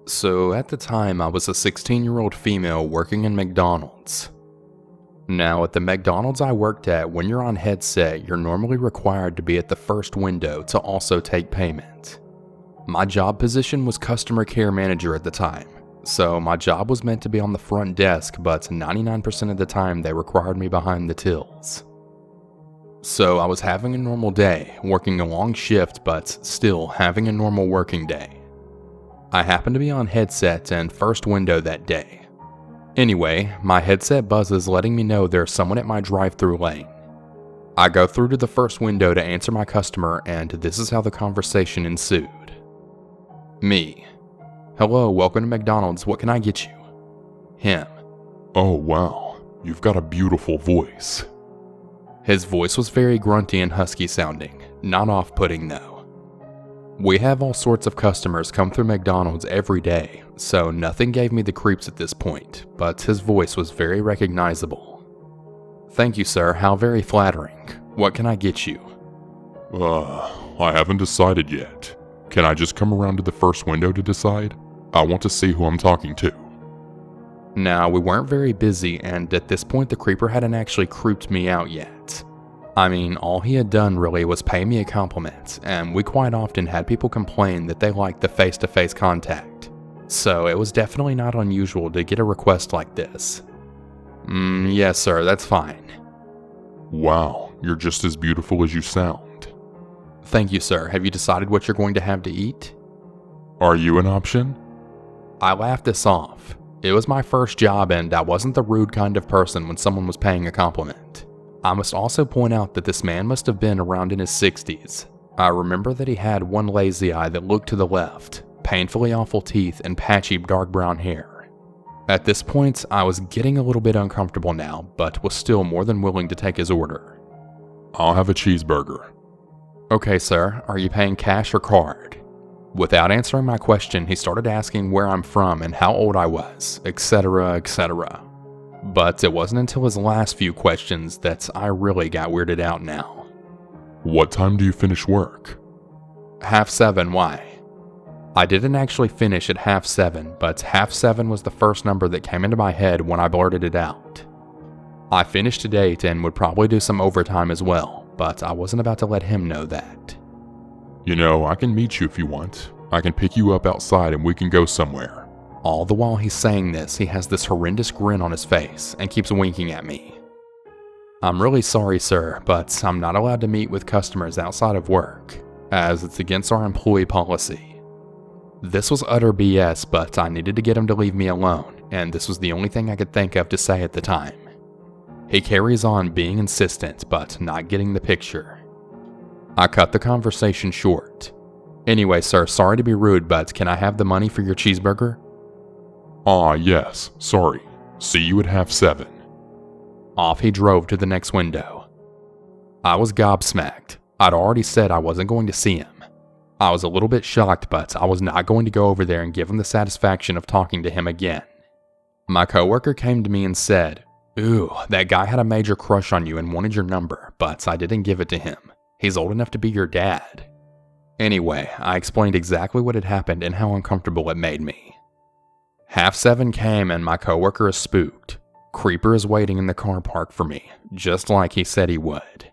So at the time, I was a 16-year-old female working in McDonald's. Now, at the McDonald's I worked at, when you're on headset, you're normally required to be at the first window to also take payment. My job position was customer care manager at the time, so my job was meant to be on the front desk, but 99% of the time they required me behind the tills. So I was having a normal day, working a long shift, but still having a normal working day. I happened to be on headset and first window that day. Anyway, my headset buzzes letting me know there's someone at my drive-thru lane. I go through to the first window to answer my customer, and this is how the conversation ensued. Me. Hello, welcome to McDonald's, what can I get you? Him. Oh wow, you've got a beautiful voice. His voice was very grunty and husky sounding, not off-putting though. We have all sorts of customers come through McDonald's every day, so nothing gave me the creeps at this point, but his voice was very recognizable. Thank you, sir, how very flattering. What can I get you? I haven't decided yet. Can I just come around to the first window to decide? I want to see who I'm talking to. Now, we weren't very busy, and at this point the creeper hadn't actually creeped me out yet. I mean, all he had done really was pay me a compliment, and we quite often had people complain that they liked the face-to-face contact. So it was definitely not unusual to get a request like this. Yes sir, that's fine. Wow, you're just as beautiful as you sound. Thank you sir, have you decided what you're going to have to eat? Are you an option? I laughed this off. It was my first job and I wasn't the rude kind of person when someone was paying a compliment. I must also point out that this man must have been around in his 60s. I remember that he had one lazy eye that looked to the left, painfully awful teeth, and patchy dark brown hair. At this point, I was getting a little bit uncomfortable now, but was still more than willing to take his order. I'll have a cheeseburger. Okay sir, are you paying cash or card? Without answering my question, he started asking where I'm from and how old I was, etc., etc. But it wasn't until his last few questions that I really got weirded out now. What time do you finish work? 7:30, why? I didn't actually finish at 7:30, but 7:30 was the first number that came into my head when I blurted it out. I finished at 8 and would probably do some overtime as well, but I wasn't about to let him know that. You know, I can meet you if you want. I can pick you up outside and we can go somewhere. All the while he's saying this, he has this horrendous grin on his face and keeps winking at me. I'm really sorry, sir, but I'm not allowed to meet with customers outside of work, as it's against our employee policy. This was utter BS, but I needed to get him to leave me alone, and this was the only thing I could think of to say at the time. He carries on being insistent, but not getting the picture. I cut the conversation short. Anyway, sir, sorry to be rude, but can I have the money for your cheeseburger? Yes, sorry. See you at 7:30. Off he drove to the next window. I was gobsmacked. I'd already said I wasn't going to see him. I was a little bit shocked, but I was not going to go over there and give him the satisfaction of talking to him again. My coworker came to me and said, "Ooh, that guy had a major crush on you and wanted your number, but I didn't give it to him. He's old enough to be your dad." Anyway, I explained exactly what had happened and how uncomfortable it made me. 7:30 came and my coworker is spooked. Creeper is waiting in the car park for me, just like he said he would.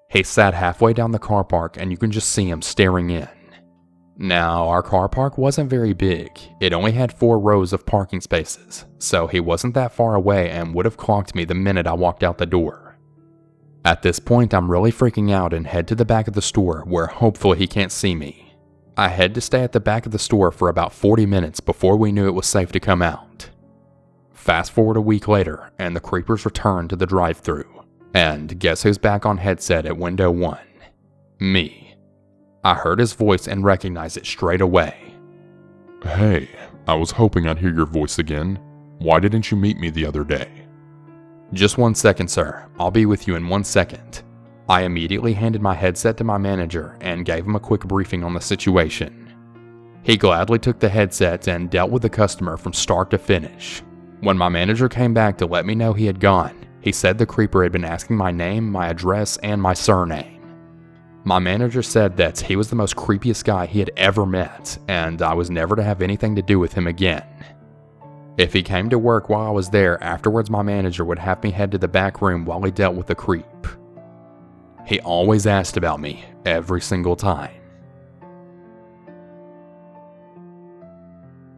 He sat halfway down the car park and you can just see him staring in. Now, our car park wasn't very big. It only had 4 rows of parking spaces, so he wasn't that far away and would have clocked me the minute I walked out the door. At this point, I'm really freaking out and head to the back of the store where hopefully he can't see me. I had to stay at the back of the store for about 40 minutes before we knew it was safe to come out. Fast forward a week later, and the creepers return to the drive-thru. And guess who's back on headset at window 1? Me. I heard his voice and recognized it straight away. Hey, I was hoping I'd hear your voice again. Why didn't you meet me the other day? Just 1 second, sir. I'll be with you in 1 second. I immediately handed my headset to my manager and gave him a quick briefing on the situation. He gladly took the headset and dealt with the customer from start to finish. When my manager came back to let me know he had gone, he said the creeper had been asking my name, my address, and my surname. My manager said that he was the most creepiest guy he had ever met, and I was never to have anything to do with him again. If he came to work while I was there, afterwards my manager would have me head to the back room while he dealt with the creep. He always asked about me, every single time.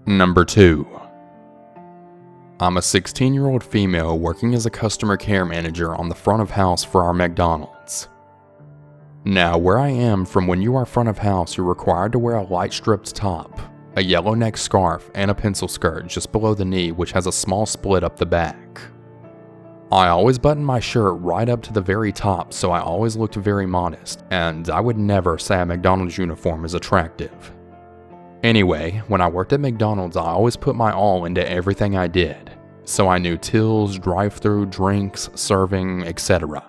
Number 2. I'm a 16-year-old female working as a customer care manager on the front of house for our Mcdonald's. Now, where I am from, when you are front of house, you're required to wear a light striped top, a yellow neck scarf, and a pencil skirt just below the knee which has a small split up the back. I always button my shirt right up to the very top, so I always looked very modest, and I would never say a McDonald's uniform is attractive. Anyway, when I worked at McDonald's, I always put my all into everything I did, so I knew tills, drive-thru, drinks, serving, etc.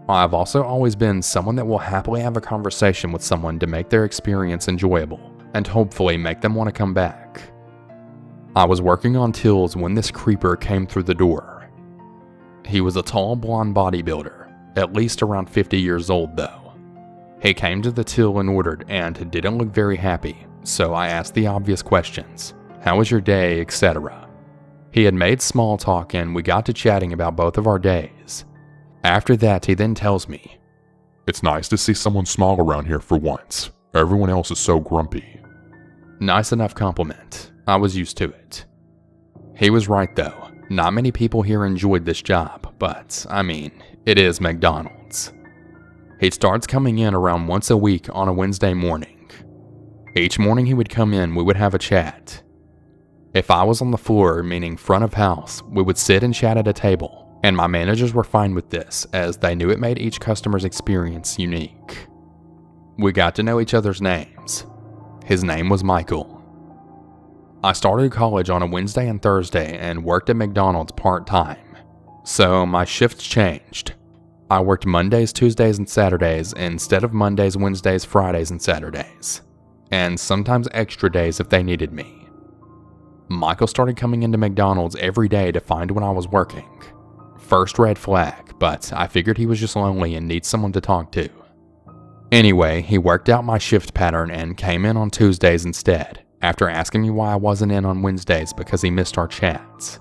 I've also always been someone that will happily have a conversation with someone to make their experience enjoyable, and hopefully make them want to come back. I was working on tills when this creeper came through the door. He was a tall blonde bodybuilder, at least around 50 years old though. He came to the till and ordered and didn't look very happy, so I asked the obvious questions. How was your day, etc. He had made small talk and we got to chatting about both of our days. After that, he then tells me, "It's nice to see someone smile around here for once. Everyone else is so grumpy." Nice enough compliment. I was used to it. He was right though. Not many people here enjoyed this job, but I mean, it is McDonald's. He starts coming in around once a week on a Wednesday morning. Each morning he would come in, we would have a chat. If I was on the floor, meaning front of house, we would sit and chat at a table. And my managers were fine with this, as they knew it made each customer's experience unique. We got to know each other's names. His name was Michael. I started college on a Wednesday and Thursday and worked at McDonald's part-time. So my shifts changed. I worked Mondays, Tuesdays, and Saturdays instead of Mondays, Wednesdays, Fridays, and Saturdays. And sometimes extra days if they needed me. Michael started coming into McDonald's every day to find when I was working. First red flag, but I figured he was just lonely and needs someone to talk to. Anyway, he worked out my shift pattern and came in on Tuesdays instead, after asking me why I wasn't in on Wednesdays because he missed our chats.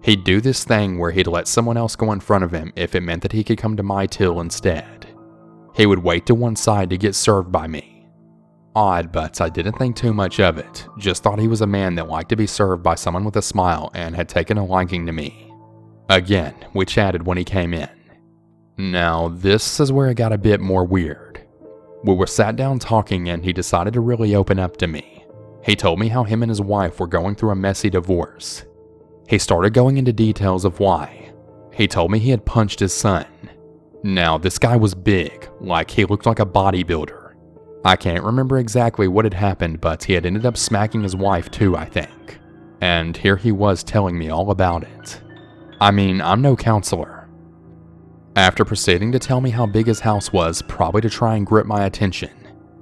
He'd do this thing where he'd let someone else go in front of him if it meant that he could come to my till instead. He would wait to one side to get served by me. Odd, but I didn't think too much of it, just thought he was a man that liked to be served by someone with a smile and had taken a liking to me. Again, we chatted when he came in. Now, this is where it got a bit more weird. We were sat down talking and he decided to really open up to me. He told me how him and his wife were going through a messy divorce. He started going into details of why. He told me he had punched his son. Now, this guy was big, like he looked like a bodybuilder. I can't remember exactly what had happened, but he had ended up smacking his wife too, I think. And here he was telling me all about it. I mean, I'm no counselor. After proceeding to tell me how big his house was, probably to try and grip my attention,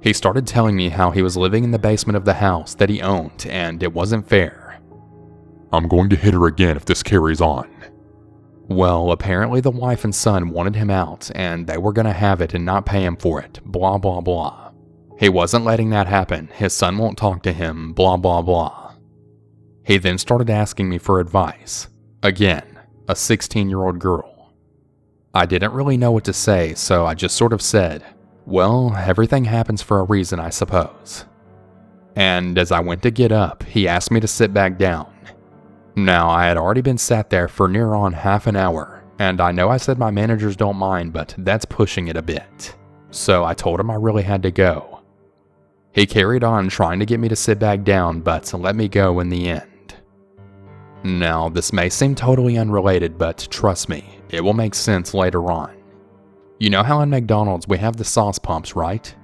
he started telling me how he was living in the basement of the house that he owned and it wasn't fair. "I'm going to hit her again if this carries on." Well, apparently the wife and son wanted him out and they were gonna have it and not pay him for it, blah blah blah. He wasn't letting that happen, his son won't talk to him, blah blah blah. He then started asking me for advice. Again, a 16-year-old girl. I didn't really know what to say, so I just sort of said, well, everything happens for a reason, I suppose. And as I went to get up, he asked me to sit back down. Now, I had already been sat there for near on half an hour, and I know I said my managers don't mind, but that's pushing it a bit. So I told him I really had to go. He carried on trying to get me to sit back down, but let me go in the end. Now, this may seem totally unrelated, but trust me, it will make sense later on. You know how in McDonald's we have the sauce pumps, right?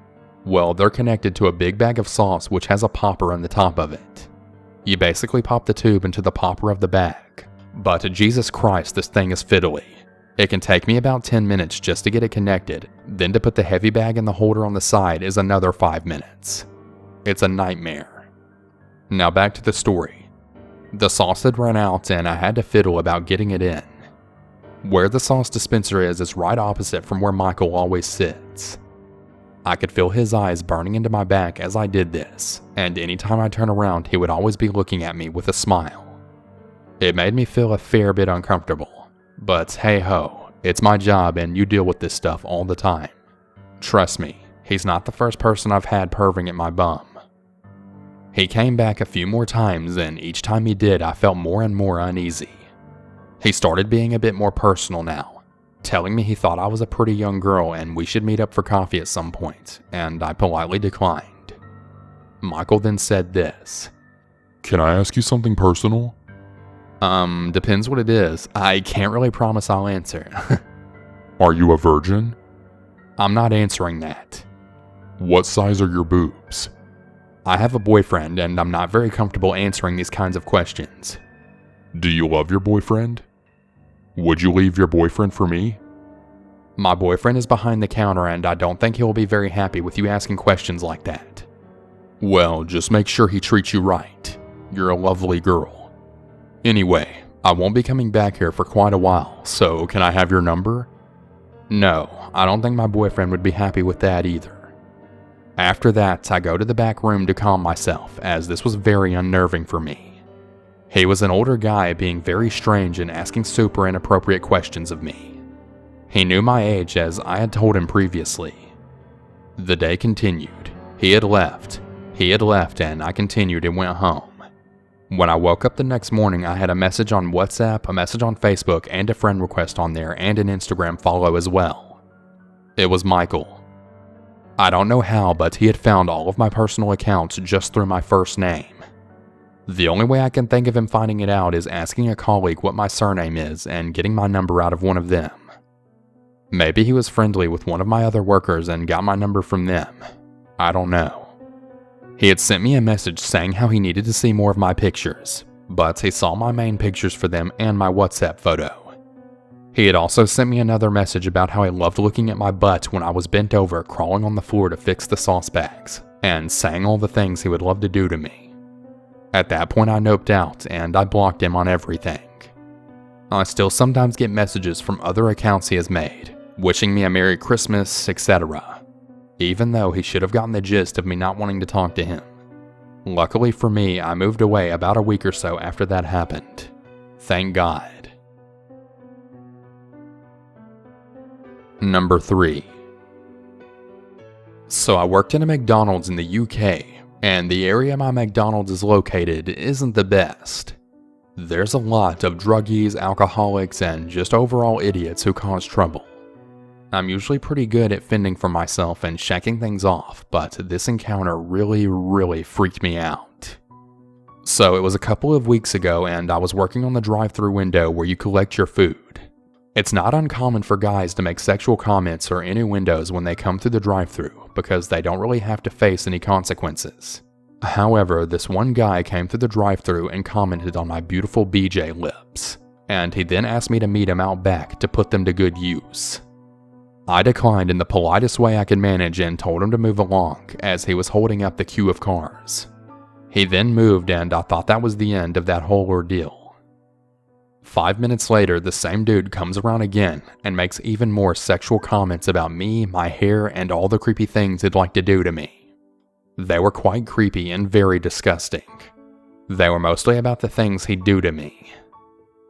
Well, they're connected to a big bag of sauce which has a popper on the top of it. You basically pop the tube into the popper of the bag. But Jesus Christ, this thing is fiddly. It can take me about 10 minutes just to get it connected, then to put the heavy bag in the holder on the side is another 5 minutes. It's a nightmare. Now back to the story. The sauce had run out and I had to fiddle about getting it in. Where the sauce dispenser is right opposite from where Michael always sits. I could feel his eyes burning into my back as I did this, and anytime I turned around, he would always be looking at me with a smile. It made me feel a fair bit uncomfortable, but hey ho, it's my job and you deal with this stuff all the time. Trust me, he's not the first person I've had perving at my bum. He came back a few more times, and each time he did, I felt more and more uneasy. He started being a bit more personal now, telling me he thought I was a pretty young girl and we should meet up for coffee at some point, and I politely declined. Michael then said this. Can I ask you something personal? Depends what it is. I can't really promise I'll answer. Are you a virgin? I'm not answering that. What size are your boobs? I have a boyfriend and I'm not very comfortable answering these kinds of questions. Do you love your boyfriend? Would you leave your boyfriend for me? My boyfriend is behind the counter and I don't think he'll be very happy with you asking questions like that. Well, just make sure he treats you right. You're a lovely girl. Anyway, I won't be coming back here for quite a while, so can I have your number? No, I don't think my boyfriend would be happy with that either. After that, I go to the back room to calm myself, as this was very unnerving for me. He was an older guy being very strange and asking super inappropriate questions of me. He knew my age as I had told him previously. The day continued. He had left and I continued and went home. When I woke up the next morning, I had a message on WhatsApp, a message on Facebook, and a friend request on there, and an Instagram follow as well. It was Michael. I don't know how, but he had found all of my personal accounts just through my first name. The only way I can think of him finding it out is asking a colleague what my surname is and getting my number out of one of them. Maybe he was friendly with one of my other workers and got my number from them. I don't know. He had sent me a message saying how he needed to see more of my pictures, but he saw my main pictures for them and my WhatsApp photo. He had also sent me another message about how he loved looking at my butt when I was bent over crawling on the floor to fix the sauce bags, and saying all the things he would love to do to me. At that point I noped out and I blocked him on everything. I still sometimes get messages from other accounts he has made, wishing me a Merry Christmas, etc. Even though he should have gotten the gist of me not wanting to talk to him. Luckily for me, I moved away about a week or so after that happened. Thank God. Number 3. So I worked in a McDonald's in the UK, and the area my McDonald's is located isn't the best. There's a lot of druggies, alcoholics, and just overall idiots who cause trouble. I'm usually pretty good at fending for myself and shaking things off, but this encounter really freaked me out. So it was a couple of weeks ago and I was working on the drive-thru window where you collect your food. It's not uncommon for guys to make sexual comments or innuendos when they come through the drive-thru because they don't really have to face any consequences. However, this one guy came through the drive-thru and commented on my beautiful BJ lips, and he then asked me to meet him out back to put them to good use. I declined in the politest way I could manage and told him to move along as he was holding up the queue of cars. He then moved and I thought that was the end of that whole ordeal. 5 minutes later, the same dude comes around again and makes even more sexual comments about me, my hair, and all the creepy things he'd like to do to me. They were quite creepy and very disgusting. They were mostly about the things he'd do to me.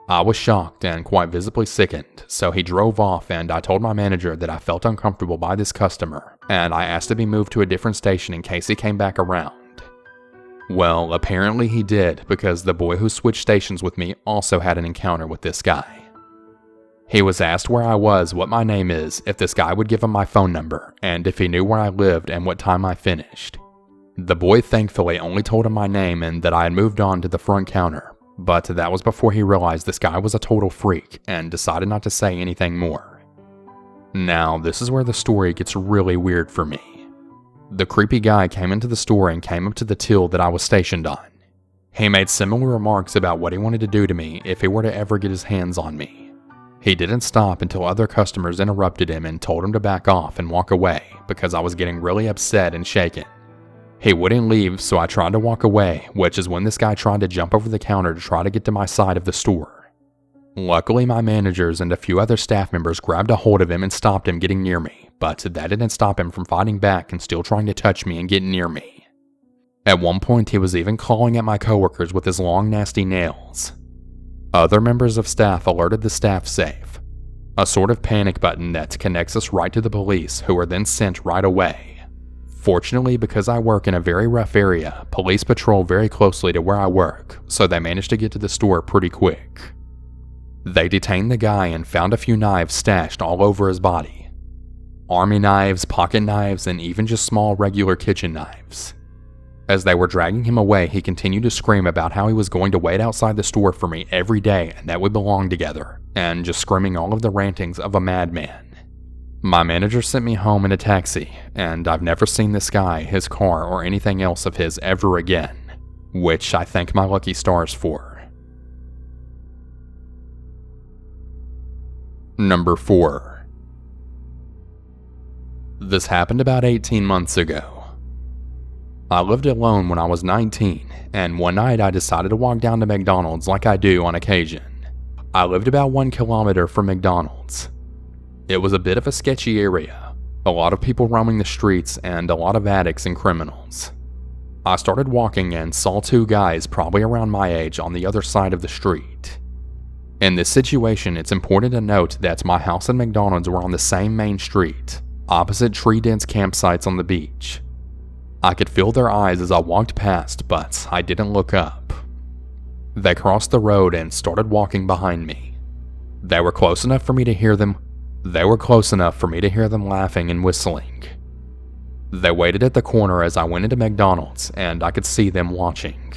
I was shocked and quite visibly sickened, so he drove off and I told my manager that I felt uncomfortable by this customer, and I asked to be moved to a different station in case he came back around. Well, apparently he did, because the boy who switched stations with me also had an encounter with this guy. He was asked where I was, what my name is, if this guy would give him my phone number, and if he knew where I lived and what time I finished. The boy thankfully only told him my name and that I had moved on to the front counter. But that was before he realized this guy was a total freak and decided not to say anything more. Now, this is where the story gets really weird for me. The creepy guy came into the store and came up to the till that I was stationed on. He made similar remarks about what he wanted to do to me if he were to ever get his hands on me. He didn't stop until other customers interrupted him and told him to back off and walk away because I was getting really upset and shaken. He wouldn't leave, so I tried to walk away, which is when this guy tried to jump over the counter to try to get to my side of the store. Luckily, my managers and a few other staff members grabbed a hold of him and stopped him getting near me, but that didn't stop him from fighting back and still trying to touch me and get near me. At one point, he was even clawing at my coworkers with his long, nasty nails. Other members of staff alerted the staff safe, a sort of panic button that connects us right to the police, who are then sent right away. Fortunately, because I work in a very rough area, police patrol very closely to where I work, so they managed to get to the store pretty quick. They detained the guy and found a few knives stashed all over his body. Army knives, pocket knives, and even just small regular kitchen knives. As they were dragging him away, he continued to scream about how he was going to wait outside the store for me every day and that we belonged together, and just screaming all of the rantings of a madman. My manager sent me home in a taxi, and I've never seen this guy, his car, or anything else of his ever again, which I thank my lucky stars for. Number 4. This happened about 18 months ago. I lived alone when I was 19, and one night I decided to walk down to McDonald's like I do on occasion. I lived about 1 kilometer from McDonald's. It was a bit of a sketchy area, a lot of people roaming the streets, and a lot of addicts and criminals. I started walking and saw 2 guys probably around my age on the other side of the street. In this situation, it's important to note that my house and McDonald's were on the same main street, opposite tree-dense campsites on the beach. I could feel their eyes as I walked past, but I didn't look up. They crossed the road and started walking behind me. They were close enough for me to hear them laughing and whistling. They waited at the corner as I went into McDonald's, and I could see them watching.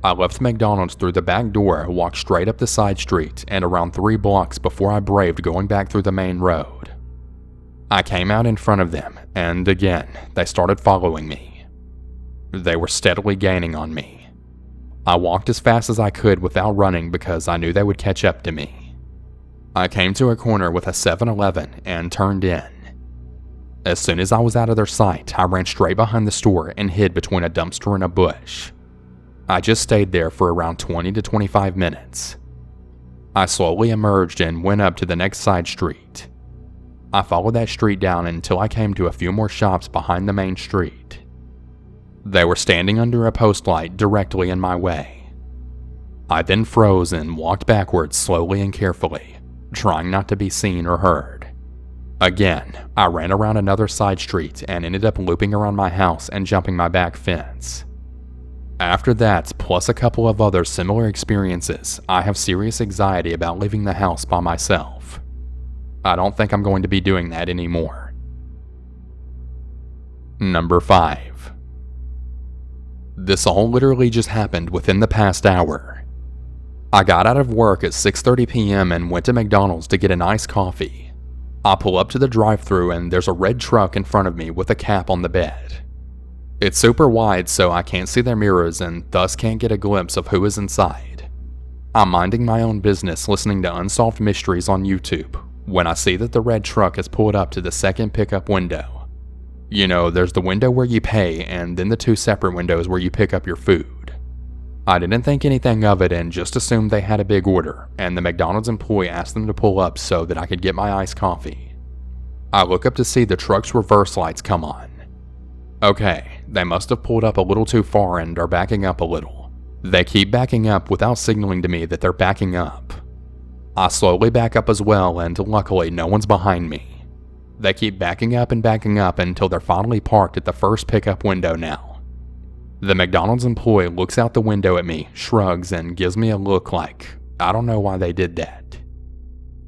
I left McDonald's through the back door, walked straight up the side street, and around 3 blocks before I braved going back through the main road. I came out in front of them, and again, they started following me. They were steadily gaining on me. I walked as fast as I could without running because I knew they would catch up to me. I came to a corner with a 7-Eleven and turned in. As soon as I was out of their sight, I ran straight behind the store and hid between a dumpster and a bush. I just stayed there for around 20 to 25 minutes. I slowly emerged and went up to the next side street. I followed that street down until I came to a few more shops behind the main street. They were standing under a post light directly in my way. I then froze and walked backwards slowly and carefully, trying not to be seen or heard. Again, I ran around another side street and ended up looping around my house and jumping my back fence. After that, plus a couple of other similar experiences, I have serious anxiety about leaving the house by myself. I don't think I'm going to be doing that anymore. Number 5. This all literally just happened within the past hour. I got out of work at 6:30 p.m. and went to McDonald's to get an iced coffee. I pull up to the drive-thru and there's a red truck in front of me with a cap on the bed. It's super wide so I can't see their mirrors and thus can't get a glimpse of who is inside. I'm minding my own business listening to Unsolved Mysteries on YouTube when I see that the red truck has pulled up to the second pickup window. You know, there's the window where you pay and then the 2 separate windows where you pick up your food. I didn't think anything of it and just assumed they had a big order, and the McDonald's employee asked them to pull up so that I could get my iced coffee. I look up to see the truck's reverse lights come on. Okay, they must have pulled up a little too far and are backing up a little. They keep backing up without signaling to me that they're backing up. I slowly back up as well, and luckily no one's behind me. They keep backing up until they're finally parked at the first pickup window now. The McDonald's employee looks out the window at me, shrugs, and gives me a look like, I don't know why they did that.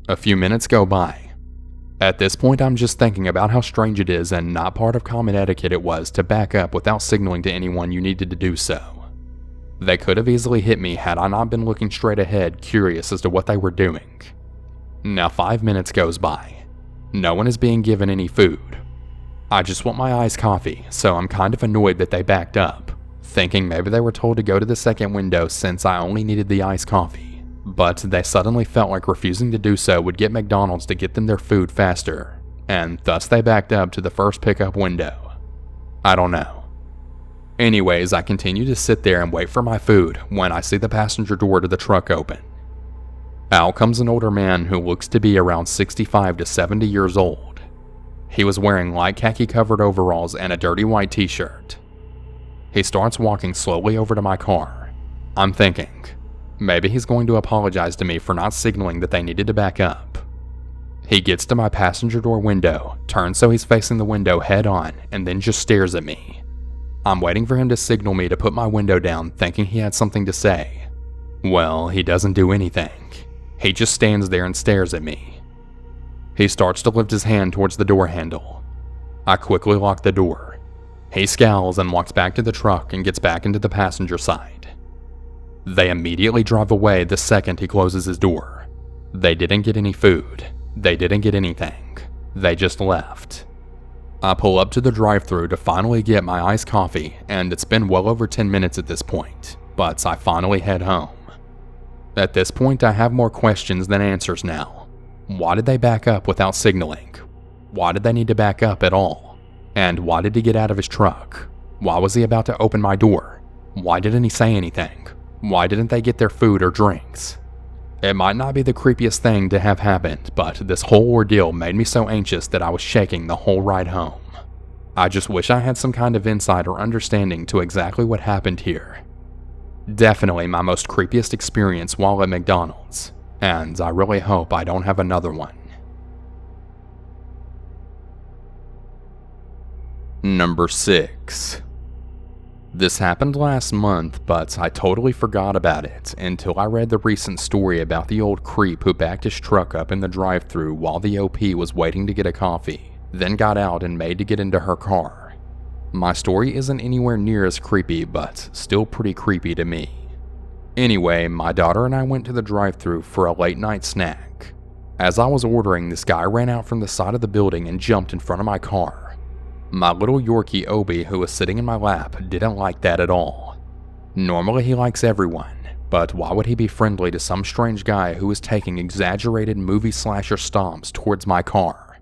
A few minutes go by. At this point, I'm just thinking about how strange it is and not part of common etiquette it was to back up without signaling to anyone you needed to do so. They could have easily hit me had I not been looking straight ahead, curious as to what they were doing. Now 5 minutes goes by. No one is being given any food. I just want my iced coffee, so I'm kind of annoyed that they backed up, thinking maybe they were told to go to the second window since I only needed the iced coffee. But they suddenly felt like refusing to do so would get McDonald's to get them their food faster, and thus they backed up to the first pickup window. I don't know. Anyways, I continue to sit there and wait for my food when I see the passenger door to the truck open. Out comes an older man who looks to be around 65 to 70 years old. He was wearing light khaki-covered overalls and a dirty white t-shirt. He starts walking slowly over to my car. I'm thinking, maybe he's going to apologize to me for not signaling that they needed to back up. He gets to my passenger door window, turns so he's facing the window head on, and then just stares at me. I'm waiting for him to signal me to put my window down, thinking he had something to say. Well, he doesn't do anything. He just stands there and stares at me. He starts to lift his hand towards the door handle. I quickly lock the door. He scowls and walks back to the truck and gets back into the passenger side. They immediately drive away the second he closes his door. They didn't get any food. They didn't get anything. They just left. I pull up to the drive-thru to finally get my iced coffee, and it's been well over 10 minutes at this point, but I finally head home. At this point, I have more questions than answers now. Why did they back up without signaling? Why did they need to back up at all? And why did he get out of his truck? Why was he about to open my door? Why didn't he say anything? Why didn't they get their food or drinks? It might not be the creepiest thing to have happened, but this whole ordeal made me so anxious that I was shaking the whole ride home. I just wish I had some kind of insight or understanding to exactly what happened here. Definitely my most creepiest experience while at McDonald's, and I really hope I don't have another one. Number 6. This happened last month, but I totally forgot about it until I read the recent story about the old creep who backed his truck up in the drive-thru while the OP was waiting to get a coffee, then got out and made to get into her car. My story isn't anywhere near as creepy, but still pretty creepy to me. Anyway, my daughter and I went to the drive-thru for a late-night snack. As I was ordering, this guy ran out from the side of the building and jumped in front of my car. My little Yorkie Obi, who was sitting in my lap, didn't like that at all. Normally he likes everyone, but why would he be friendly to some strange guy who was taking exaggerated movie slasher stomps towards my car?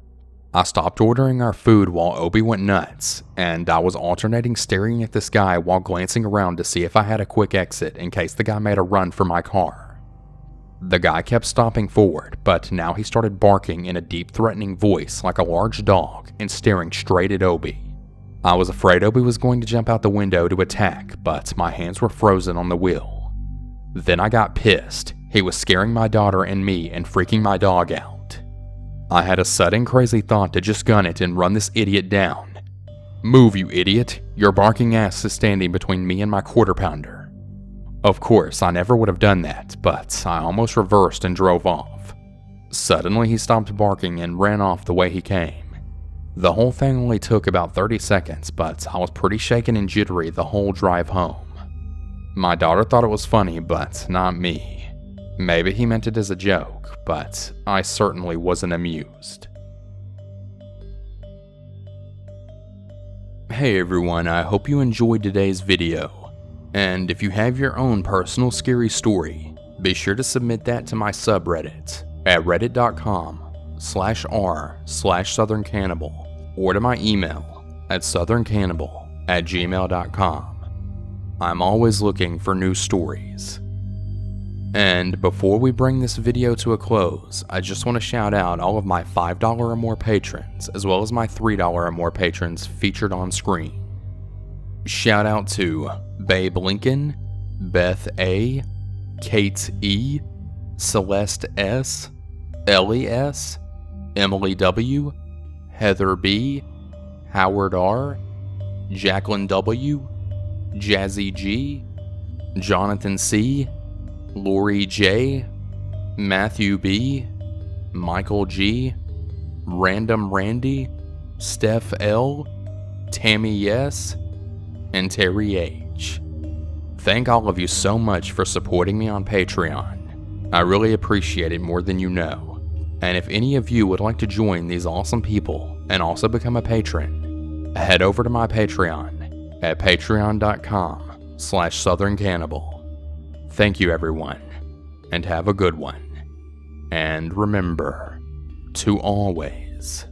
I stopped ordering our food while Obi went nuts, and I was alternating staring at this guy while glancing around to see if I had a quick exit in case the guy made a run for my car. The guy kept stomping forward, but now he started barking in a deep threatening voice like a large dog and staring straight at Obi. I was afraid Obi was going to jump out the window to attack, but my hands were frozen on the wheel. Then I got pissed. He was scaring my daughter and me and freaking my dog out. I had a sudden crazy thought to just gun it and run this idiot down. "Move, you idiot! Your barking ass is standing between me and my quarter pounder." Of course, I never would have done that, but I almost reversed and drove off. Suddenly, he stopped barking and ran off the way he came. The whole thing only took about 30 seconds, but I was pretty shaken and jittery the whole drive home. My daughter thought it was funny, but not me. Maybe he meant it as a joke, but I certainly wasn't amused. Hey everyone, I hope you enjoyed today's video. And if you have your own personal scary story, be sure to submit that to my subreddit at reddit.com/r/southerncannibal or to my email at southerncannibal@gmail.com. I'm always looking for new stories. And before we bring this video to a close, I just want to shout out all of my $5 or more patrons, as well as my $3 or more patrons featured on screen. Shout out to Babe Lincoln, Beth A, Kate E, Celeste S, Ellie S, Emily W, Heather B, Howard R, Jacqueline W, Jazzy G, Jonathan C, Lori J, Matthew B, Michael G, Random Randy, Steph L, Tammy S, and Terry H. Thank all of you so much for supporting me on Patreon. I really appreciate it more than you know. And if any of you would like to join these awesome people and also become a patron, head over to my Patreon at patreon.com/southerncannibal. Thank you everyone, and have a good one. And remember to always